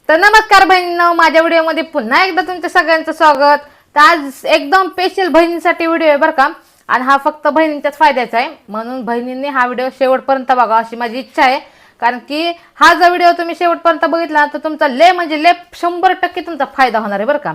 तर नमस्कार बहिणींनो, माझ्या व्हिडिओमध्ये पुन्हा एकदा तुमचं सगळ्यांचं स्वागत। तर आज एकदम स्पेशल बहिणींसाठी व्हिडिओ आहे बरं का, आणि हा फक्त बहिणींच्याच फायद्याचा आहे, म्हणून बहिणींनी हा व्हिडिओ शेवटपर्यंत बघा अशी माझी इच्छा आहे। कारण की हा जर व्हिडिओ तुम्ही शेवटपर्यंत बघितला तर तुमचा लय म्हणजे लय 100% तुमचा फायदा होणार आहे बरं का।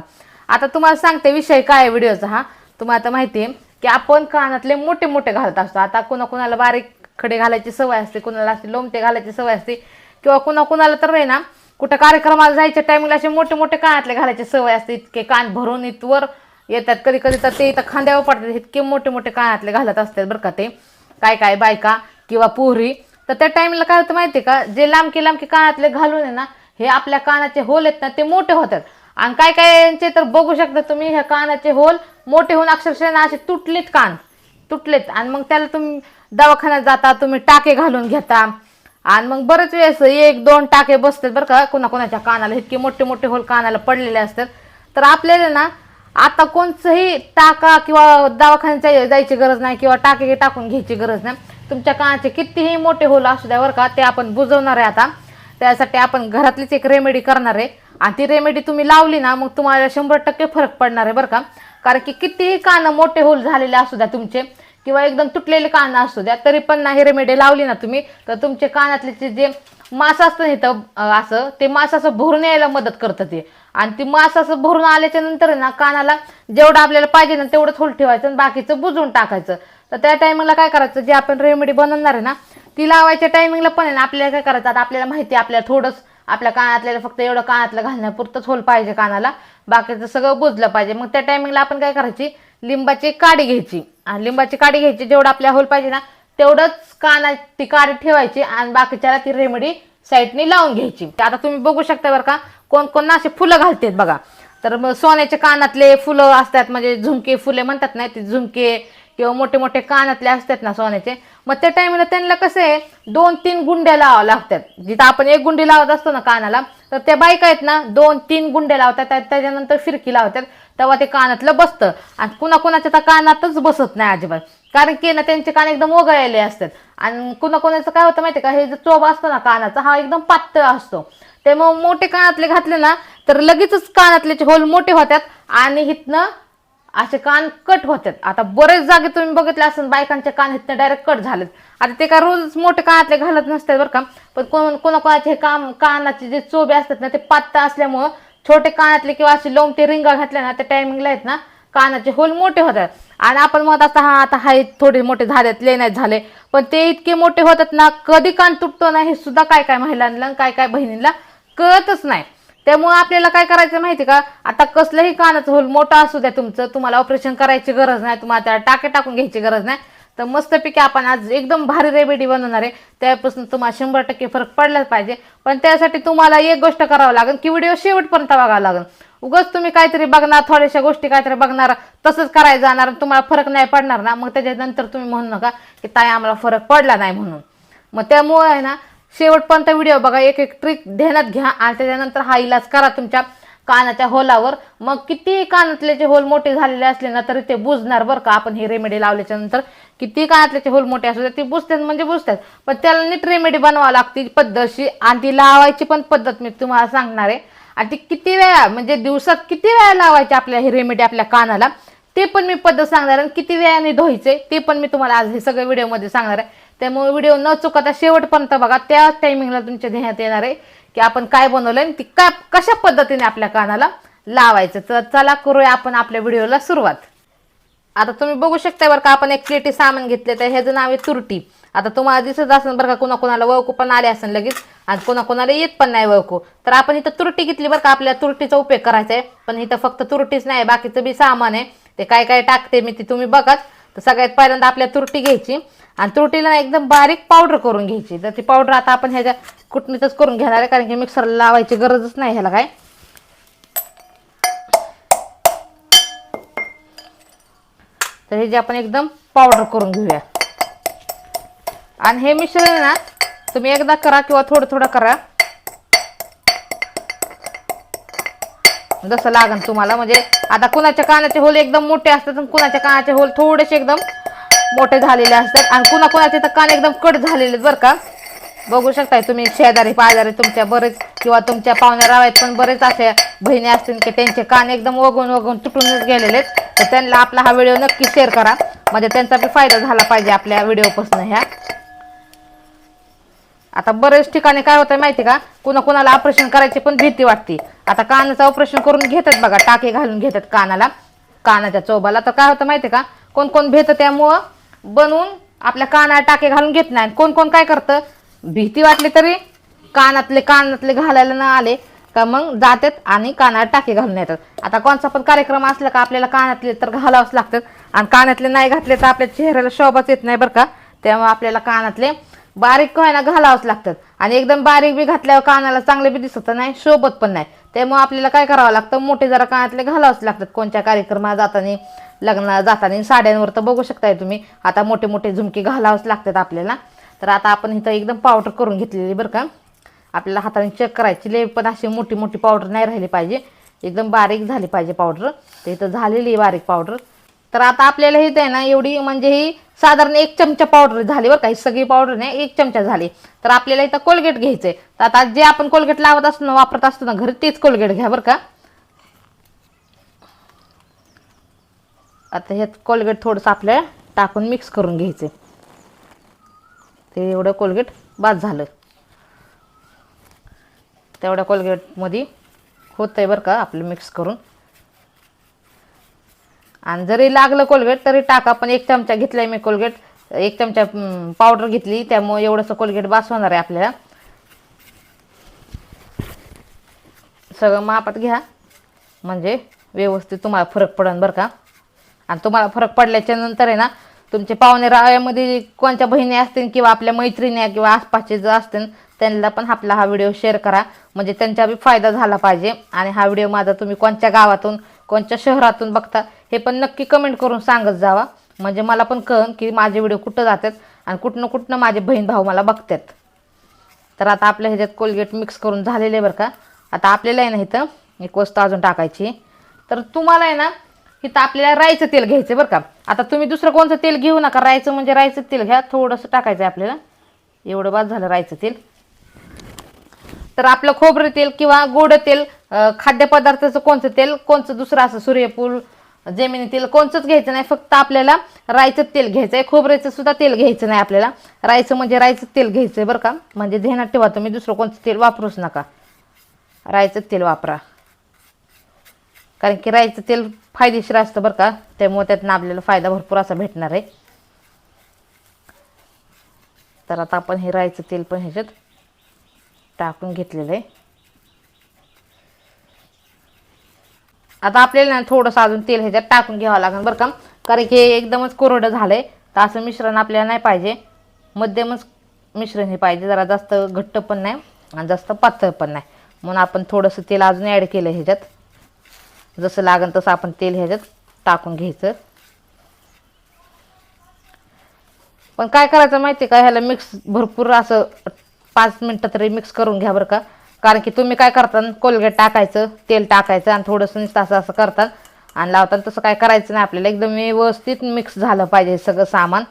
आता तुम्हाला सांगते विषय काय आहे व्हिडिओचा। हा तुम्हाला आता माहिती आहे की आपण कानातले मोठे मोठे घालत असतो। आता कोणाला बारीक खडे घालायची सवय असते, कोणाला असे लोमटे घालायची सवय असते, किंवा कोणाला तर आहे ना कुठं कार्यक्रमाला जायच्या टायमिंगला असे मोठे मोठे कानातले घालायची सवय असते, इतके कान भरून इथवर येतात, कधी कधी तर ते इथं खांद्यावर पडतात, इतके मोठे मोठे कानातले घालत असतात बरं का ते काय बायका किंवा पोरी। तर त्या टायमिंगला काय होतं माहिती आहे का, जे लांबके कानातले घालून आहे ना हे आपल्या कानाचे होल आहेत ना ते मोठे होतात, आणि काय तर बघू शकता तुम्ही ह्या कानाचे होल मोठे होऊन अक्षरशः ना असे कान तुटलेत, आणि मग त्याला तुम्ही दवाखान्यात जाता, तुम्ही टाके घालून घेता, आणि मग बरेच वेळेस 1-2 टाके बसतात बरं का कोणाच्या कानाला, इतके मोठे मोठे होल कानाला पडलेले असतात। तर आपल्याला ना आता कोणतंही टाका किंवा दवाखान्यात जायची गरज नाही, किंवा टाके टाकून घ्यायची गरज नाही। तुमच्या कानाचे कितीही मोठे होल असू द्या बरं का, ते आपण बुजवणार आहे। आता त्यासाठी आपण घरातलीच एक रेमेडी करणार आहे, आणि ती रेमेडी तुम्ही लावली ना मग तुम्हाला 100% फरक पडणार आहे बरं का। कारण की कितीही कान मोठे होल झालेले असू द्या तुमचे, किंवा एकदम तुटलेले कान असू द्या, तरी पण नाही रेमेडी लावली ना तुम्ही तर तुमचे कानातले जे मांस असतं इथं असं ते मांस असं भरून यायला मदत करतं ते, आणि ती मांस असं भरून आल्याच्या नंतर ना कानाला जेवढं आपल्याला पाहिजे ना तेवढंच होल ठेवायचं आणि बाकीचं बुजवून टाकायचं। तर त्या टायमिंगला काय करायचं, जे आपण रेमेडी बनवणार आहे ना ती लावायच्या टायमिंगला पण आहे ना आपल्याला काय करायचं, आता आपल्याला माहिती आहे आपल्याला थोडंच आपल्या कानातल्याला फक्त एवढं कानातलं घालण्यापुरतंच होल पाहिजे कानाला, बाकीचं सगळं बुजलं पाहिजे। मग त्या टायमिंगला आपण काय करायची, लिंबाची काडी घ्यायची, आणि लिंबाची काडी घ्यायची, जेवढं आपल्या होल पाहिजे ना तेवढंच कानात ती काडी ठेवायची, आणि बाकीच्याला ती रेमेडी साईडने लावून घ्यायची। आता तुम्ही बघू शकता बरं का, कोण असे फुलं घालतात बघा, तर मग सोन्याच्या कानातले फुलं असतात, म्हणजे झुमके फुले म्हणतात ना, ते झुमके किंवा मोठे मोठे कानातले असतात ना सोन्याचे, मग त्या टायमिंगला त्यांना कसं आहे 2-3 गुंड्या लावावं लागतात। जिथं आपण 1 गुंडी लावत असतो ना कानाला, तर त्या बायका आहेत ना 2-3 गुंड्या लावतात, त्याच्यानंतर फिरकी लावतात, तेव्हा ते कानातलं बसतं। आणि कुणाच्या तर कानातच बसत नाही अजिबात, कारण की ना त्यांचे कान एकदम ओघळलेले असतात, आणि कुणाचं काय होतं माहिती का, हे जो चोब असतो ना कानाचा हा एकदम पातळ असतो, त्यामुळे मोठे कानातले घातले ना तर लगेचच कानातल्याचे होल मोठे होतात, आणि इथनं असे कान कट होतात। आता बरेच जागे तुम्ही बघितले असेल बायकांचे कान इथनं डायरेक्ट कट झालेत। आता ते काय रोज मोठे कानातले घालत नसतात बरं का, पण कोणाचे हे कानाचे जे चोबे असतात ना ते पातळ असल्यामुळं छोटे कानातले किंवा असे लोमटे रिंगा घातल्या ना त्या टायमिंगला आहेत ना कानाचे होल मोठे होतात, आणि आपण मग आता हाय थोडे मोठे झालेत, लय नाही झाले, पण ते इतके मोठे होतात ना कधी कान तुटतो ना हे सुद्धा काय महिलांना काय बहिणींना कळतच नाही। त्यामुळे आपल्याला काय करायचं माहिती का, आता कसलंही कानाचं होल मोठा असू द्या तुमचं, तुम्हाला ऑपरेशन करायची गरज नाही, तुम्हाला त्याला टाके टाकून घ्यायची गरज नाही, तर मस्तपैकी आपण आज एकदम भारी रेमेडी बनवणार आहे, त्यापासून तुम्हाला 100% फरक पडलाच पाहिजे। पण त्यासाठी तुम्हाला एक गोष्ट करावं लागेल की व्हिडिओ शेवटपर्यंत बघावं लागेल। उगाच तुम्ही काहीतरी बघणार, थोड्याशा गोष्टी काहीतरी बघणार, तसंच करायचं जाणार, तुम्हाला फरक नाही पडणार ना, मग त्याच्यानंतर तुम्ही म्हणू नका की ताई आम्हाला फरक पडला नाही म्हणून। मग त्यामुळे आहे ना शेवटपर्यंत व्हिडिओ बघा, एक ट्रिक ध्यानात घ्या, आणि त्याच्यानंतर हा इलाज करा तुमच्या कानाच्या होलावर। मग किती कानातल्याचे होल मोठे झालेले असले ना तरी ते बुजणार बरं का। आपण ही रेमेडी लावल्याच्या नंतर किती कानातल्याचे होल मोठे असू ते बुजतात म्हणजे बुजतात, पण त्याला नीट रेमेडी बनवावी लागते पद्धतशीर, आणि ती लावायची पण पद्धत मी तुम्हाला सांगणार आहे, आणि ती किती वेळा म्हणजे दिवसात किती वेळा लावायची आपल्या ही रेमेडी आपल्या कानाला ते पण मी पद्धत सांगणार आहे, किती वेळाने धुवायचे ते पण मी तुम्हाला आज हे सगळे व्हिडिओमध्ये सांगणार आहे। त्यामुळे व्हिडिओ न चुकता शेवटपर्यंत बघा, त्या टायमिंगला तुमच्या ध्यानात येणार आहे की आपण काय बनवलंय, ती कशा पद्धतीने आपल्या कानाला लावायचं। तर चला करूया आपण आपल्या व्हिडिओला सुरुवात। आता तुम्ही बघू शकता बरं का, आपण एक प्लेटी सामान घेतले, तर ह्याचं नाव आहे तुरटी। आता तुम्हाला दिसत असेल बरं का, कोणाला वळकू पण आले असेल लगेच, आणि कोणाला येत पण नाही वळकू, तर आपण इथं तुरटी घेतली बरं का, आपल्या तुरटीचा उपयोग करायचा आहे। पण इथं फक्त तुरटीच नाही, बाकीचं बी सामान आहे, ते काय टाकते मी ते तुम्ही बघाच। तर सगळ्यात पहिल्यांदा आपल्या तुरटी घ्यायची, आणि तुरटीला एकदम बारीक पावडर करून घ्यायची। तर ती पावडर आता आपण ह्याच्या कुटणीतच करून घेणार आहे, कारण की मिक्सरला लावायची गरजच नाही ह्याला काय। तर हे जे आपण एकदम पावडर करून घेऊया, आणि हे मिश्रण ना तुम्ही एकदा करा किंवा थोडं करा, जसं लागेल तुम्हाला। म्हणजे आता कुणाच्या कानाचे होल एकदम मोठे असतात आणि कुणाच्या कानाचे होल थोडेसे एकदम मोठे झालेले असतात, आणि कुणाचे तर कान एकदम कट झालेले बरं का। बघू शकताय तुम्ही शेजारी पाजारी तुमच्या बरेच किंवा तुमच्या पाहुण्या रावयात पण बरेच असे बहिणी असतील की त्यांचे कान एकदम वगून वगून तुटूनच गेलेले आहेत, तर त्यांना आपला हा व्हिडिओ नक्की शेअर करा, म्हणजे त्यांचा बी फायदा झाला पाहिजे आपल्या व्हिडिओपासून ह्या. आता बरेच ठिकाणी काय होतं माहिती का, कुणाला ऑपरेशन करायची पण भीती वाटते. आता कानाचं ऑपरेशन करून घेतात बघा, टाके घालून घेतात कानाला, कानाच्या चोबाला. तर काय होतं माहिती का, कोण भेतं त्यामुळं बनवून आपल्या कानाला टाके घालून घेत नाही. कोण काय करतं, भीती वाटली तरी कानातले घालायला न आले का मग जातात आणि कानाला टाके घालून येतात. आता कोणचा पण कार्यक्रम असला का आपल्याला कानातले तर घालावंच लागतात, आणि कानातले नाही घातले तर आपल्या चेहऱ्याला शोभाच येत नाही बरं का. त्यामुळे आपल्याला कानातले बारीक ना घालावंच लागतात, आणि एकदम बारीक बी घातल्यावर कानाला चांगले बी दिसत नाही, शोभत पण नाही. त्यामुळे आपल्याला काय करावं लागतं, मोठे जरा कानातले घालावंच लागतात कोणत्या कार्यक्रमात जाताना, लग्नाला जाताना. साड्यांवर तर बघू शकताय तुम्ही, आता मोठे मोठे झुमके घालावंच लागतात आपल्याला. तर आता आपण इथं एकदम पावडर करून घेतलेली बरं का. आपल्याला हाताने चेक करायची, लय पण अशी मोठी मोठी पावडर नाही राहिली पाहिजे, एकदम बारीक झाली पाहिजे पावडर. तर इथं झालेली बारीक पावडर. तर आता आपल्याला हे आहे ना एवढी, म्हणजे ही साधारण 1 चमचा पावडर झाली बरं का, ही सगळी पावडर नाही 1 चमचा झाली. तर आपल्याला इथं कोलगेट घ्यायचंय. तर आता जे आपण कोलगेट लावत असतो ना, वापरत असतो ना घरी, तेच कोलगेट घ्या बरं का. आता ह्यात कोलगेट थोडंसं आपल्याला टाकून मिक्स करून घ्यायचे. ते एवढं कोलगेट बाद झालं, तेवढ्या कोलगेटमध्ये होतंय बरं का आपलं मिक्स करून. आणि जरी लागलं कोलगेट तरी टाका, पण 1 चमचा घेतलाय मी कोलगेट, 1 चमचा पावडर घेतली, त्यामुळे एवढंसं कोलगेट बास होणार आहे आपल्याला. सगळं मापात घ्या म्हणजे व्यवस्थित तुम्हाला फरक पडेल बरं का. आणि तुम्हाला फरक पडल्याच्या नंतर आहे ना, तुमचे पाहुणे रावयामध्ये कोणत्या बहिणी असतील किंवा आपल्या मैत्रिणी किंवा आसपासचे जे असतील त्यांना पण आपला हा व्हिडिओ शेअर करा, म्हणजे त्यांचा बी फायदा झाला पाहिजे. आणि हा व्हिडिओ माझा तुम्ही कोणत्या गावातून कोणत्या शहरातून बघता हे पण नक्की कमेंट करून सांगत जावा, म्हणजे मला पण कळन की माझे व्हिडिओ कुठं जातात आणि कुठनं माझे बहीण भाऊ मला बघतात. तर आता आपल्या ह्याच्यात कोलगेट मिक्स करून झालेले बरं का. आता आपल्याला आहे ना इथं एक वस्तू अजून टाकायची. तर तुम्हाला आहे ना इथं आपल्याला राईचं तेल घ्यायचं बरं का. आता तुम्ही दुसरं कोणतं तेल घेऊ नका, राईचं म्हणजे राईचं तेल घ्या, थोडंसं टाकायचं आहे आपल्याला, एवढं बाद झालं राईचं तेल. तर आपलं खोबरं तेल किंवा गोड तेल, खाद्यपदार्थाचं कोणतं तेल, कोणचं दुसरं असं सूर्यफूल, जेमिनी तेल कोणचंच घ्यायचं नाही, फक्त आपल्याला राईचं तेल घ्यायचं आहे. खोबऱ्याचं सुद्धा तेल घ्यायचं नाही आपल्याला, राईचं म्हणजे राईचं तेल घ्यायचं आहे बरं का. म्हणजे ध्यानात ठेवा, तुम्ही दुसरं कोणतं तेल वापरूच नका, राईचं तेल वापरा, कारण की राईचं तेल फायदेशीर असतं बरं का. त्यामुळे त्यातनं आपल्याला फायदा भरपूर असा भेटणार आहे. तर आता आपण हे राईचं तेल पण ह्याच्यात टाकून घेतलेलं आहे. आता आपल्याला थोडंसं अजून तेल ह्याच्यात टाकून घ्यावं लागेल बरं का, कारण की एकदमच कोरडं झालंय. तर असं मिश्रण आपल्याला नाही पाहिजे, मध्यमच मिश्रण हे पाहिजे, जरा जास्त घट्ट पण नाही आणि जास्त पातळ पण नाही. म्हणून आपण थोडंसं तेल अजून ॲड केलं ह्याच्यात, जसं लागेल तसं आपण तेल ह्याच्यात टाकून घ्यायचं. पण काय करायचं माहिती का, ह्याला मिक्स भरपूर असं 5 मिनटं तरी मिक्स करून घ्या बरं का. कारण की तुम्ही काय करता, कोलगेट टाकायचं, तेल टाकायचं आणि थोडंसं नुसतं असं करतात आणि लावतात, तसं काय करायचं नाही आपल्याला. एकदम व्यवस्थित मिक्स झालं पाहिजे सगळं सामान,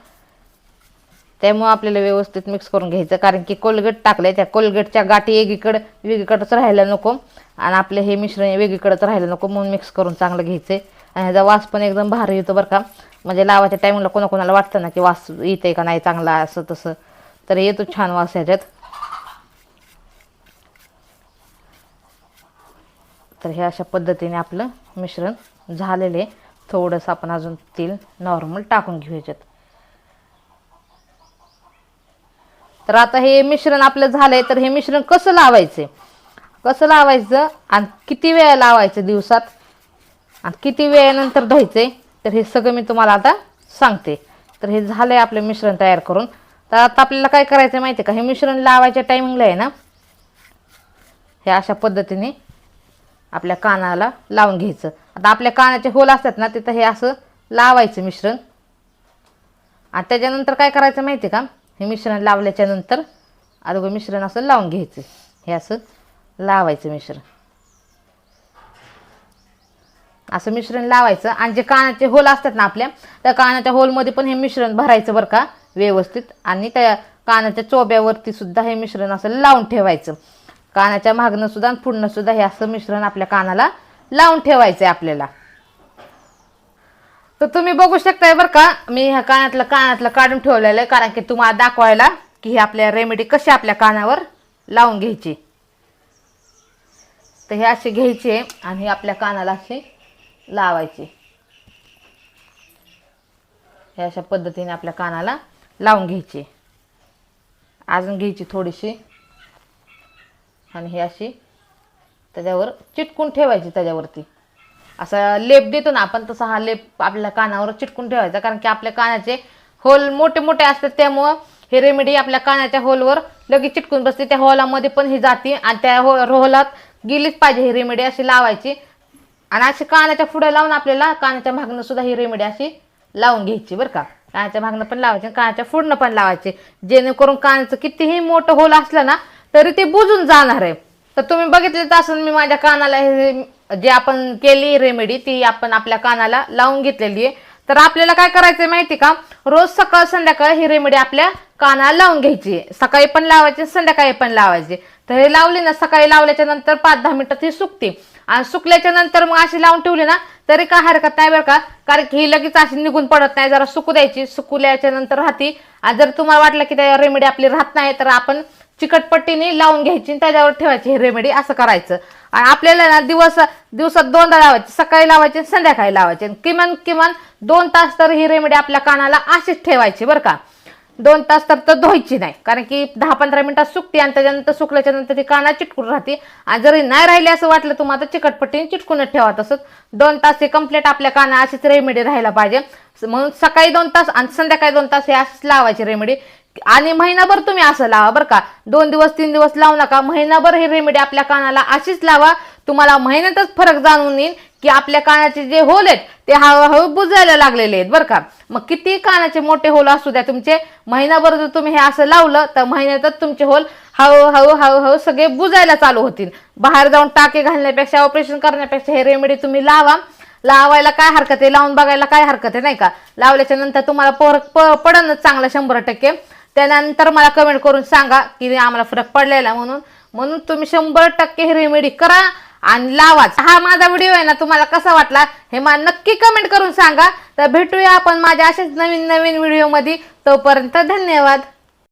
त्यामुळं आपल्याला व्यवस्थित मिक्स करून घ्यायचं. कारण की कोलगेट टाकले, त्या कोलगेटच्या गाठी वेगळीकडंच राहायला नको आणि आपलं हे मिश्रण वेगळीकडंच राहायला नको, म्हणून मिक्स करून चांगलं घ्यायचं. आणि ह्याचा वास पण एकदम भारी येतो बरं का. म्हणजे लावायच्या टायमिंगला कोणाला वाटतं ना की वास येते का नाही चांगला असं तसं, तर येतो छान वास ह्याच्यात. तर हे अशा पद्धतीने आपलं मिश्रण झालेलं आहे. थोडंसं आपण अजून तेल नॉर्मल टाकून घेऊ ह्याच्यात. तर आता हे मिश्रण आपलं झालंय, तर हे मिश्रण कसं लावायचं आणि किती वेळ लावायचं दिवसात आणि किती वेळानंतर धुवायचे, तर हे सगळं मी तुम्हाला आता सांगते. तर हे झालंय आपलं मिश्रण तयार करून. तर आता आपल्याला काय करायचं माहिती का, हे मिश्रण लावायच्या टायमिंगला आहे ना, हे अशा पद्धतीने आपल्या कानाला लावून घ्यायचं. आता आपल्या कानाचे होल असतात ना, तिथं हे असं लावायचं मिश्रण. आणि त्याच्यानंतर काय करायचं माहिती का, हे मिश्रण लावल्याच्या नंतर अगोदर मिश्रण असं लावून घ्यायचं, हे असं लावायचं मिश्रण, असं मिश्रण लावायचं. आणि जे कानाचे होल असतात ना आपल्या, त्या कानाच्या होलमध्ये पण हे मिश्रण भरायचं बरं का व्यवस्थित. आणि त्या कानाच्या चोब्यावरती सुद्धा हे मिश्रण असं लावून ठेवायचं. कानाच्या मागणं सुद्धा आणि पुढनं सुद्धा हे असं मिश्रण आपल्या कानाला लावून ठेवायचं आहे आपल्याला. तर तुम्ही बघू शकताय बरं का, मी ह्या कानातलं काढून ठेवलेलं आहे, कारण की तुम्हाला दाखवायला की हे आपल्या रेमेडी कशी आपल्या कानावर लावून घ्यायची. तर हे असे घ्यायचे आणि आपल्या कानाला असे लावायचे. हे अशा पद्धतीने आपल्या कानाला लावून घ्यायची. अजून घ्यायची थोडीशी आणि हे अशी त्याच्यावर चिटकून ठेवायची. त्याच्यावरती असा लेप देतो ना आपण, तसा हा लेप आपल्या कानावर चिटकून ठेवायचा, कारण की आपल्या कानाचे होल मोठे मोठे असतात, त्यामुळं हे रेमेडी आपल्या कानाच्या होलवर लगेच चिटकून बसते. त्या होलामध्ये पण ही जाते आणि त्या होलात गेलीच पाहिजे ही रेमेडी अशी लावायची. आणि अशी कानाच्या पुढे लावून आपल्याला कानाच्या मागणं सुद्धा ही रेमेडी अशी लावून घ्यायची बरं का. कानाच्या मागणं पण लावायचे, कानाच्या पुढनं पण लावायचे, जेणेकरून कानाचं कितीही मोठं होल असलं ना तरी ते बुजून जाणार आहे. तर तुम्ही बघितलं तर असं मी माझ्या कानाला हे जे आपण केली रेमेडी ती आपण आपल्या कानाला लावून घेतलेली आहे. तर आपल्याला काय करायचं माहिती का, रोज सकाळ संध्याकाळ ही रेमेडी आपल्या कानाला लावून घ्यायची. सकाळी पण लावायची, संध्याकाळी पण लावायची. तर हे लावली ना, सकाळी लावल्याच्या नंतर 5-10 मिनिटात ही सुकते आणि सुकल्याच्या नंतर मग अशी लावून ठेवली ना तरी काय हरकत नाही बरं का, कारण की ही लगेच अशी निघून पडत नाही. जरा सुकू द्यायची, सुकल्याच्या नंतर राहती. आणि जर तुम्हाला वाटलं की त्या रेमेडी आपली राहत नाही तर आपण चिकटपट्टीने लावून घ्यायची, त्याच्यावर ठेवायची ही रेमेडी. असं करायचं. आणि आपल्याला ना दिवसात 2दा लावायची, सकाळी लावायची, संध्याकाळी लावायची. किमान 2 तास तर ही रेमेडी आपल्या कानाला अशीच ठेवायची बरं का. 2 तास तर धुवायची नाही, कारण की 10-15 मिनिटात सुकते आणि त्याच्यानंतर सुकल्याच्या नंतर ती कानात चिटकून राहते. आणि जरी नाही राहिली असं वाटलं तुम्हाला तर चिकटपट्टीने चिटकूनच ठेवा. तसंच 2 तास हे कंप्लीट आपल्या काना अशीच रेमेडी राहायला पाहिजे. म्हणून सकाळी 2 तास आणि संध्याकाळी 2 तास हे अशीच लावायची रेमेडी. आणि महिनाभर तुम्ही असं लावा बरं का. 2 दिवस 3 दिवस लावू नका, महिनाभर ही रेमेडी आपल्या कानाला अशीच लावा. तुम्हाला महिन्यातच फरक जाणून येईल की आपल्या कानाचे जे होल आहेत ते हळूहळू बुजायला लागलेले आहेत बरं का. मग किती कानाचे मोठे होल असू द्या तुमचे, महिनाभर जर तुम्ही हे असं लावलं तर महिन्यातच तुमचे होल हळूहळू सगळे बुजायला चालू होतील. बाहेर जाऊन टाके घालण्यापेक्षा, ऑपरेशन करण्यापेक्षा हे रेमेडी तुम्ही लावायला काय हरकत आहे, लावून बघायला काय हरकत आहे नाही का. लावल्याच्या नंतर तुम्हाला फरक पडणच चांगला 100%. त्यानंतर मला कमेंट करून सांगा की आम्हाला फरक पडलेला म्हणून तुम्ही 100% ही रेमेडी करा आणि लावाच. हा माझा व्हिडिओ आहे ना तुम्हाला कसा वाटला हे मला नक्की कमेंट करून सांगा. तर भेटूया आपण माझ्या अशाच नवीन व्हिडिओ मध्ये. तोपर्यंत धन्यवाद.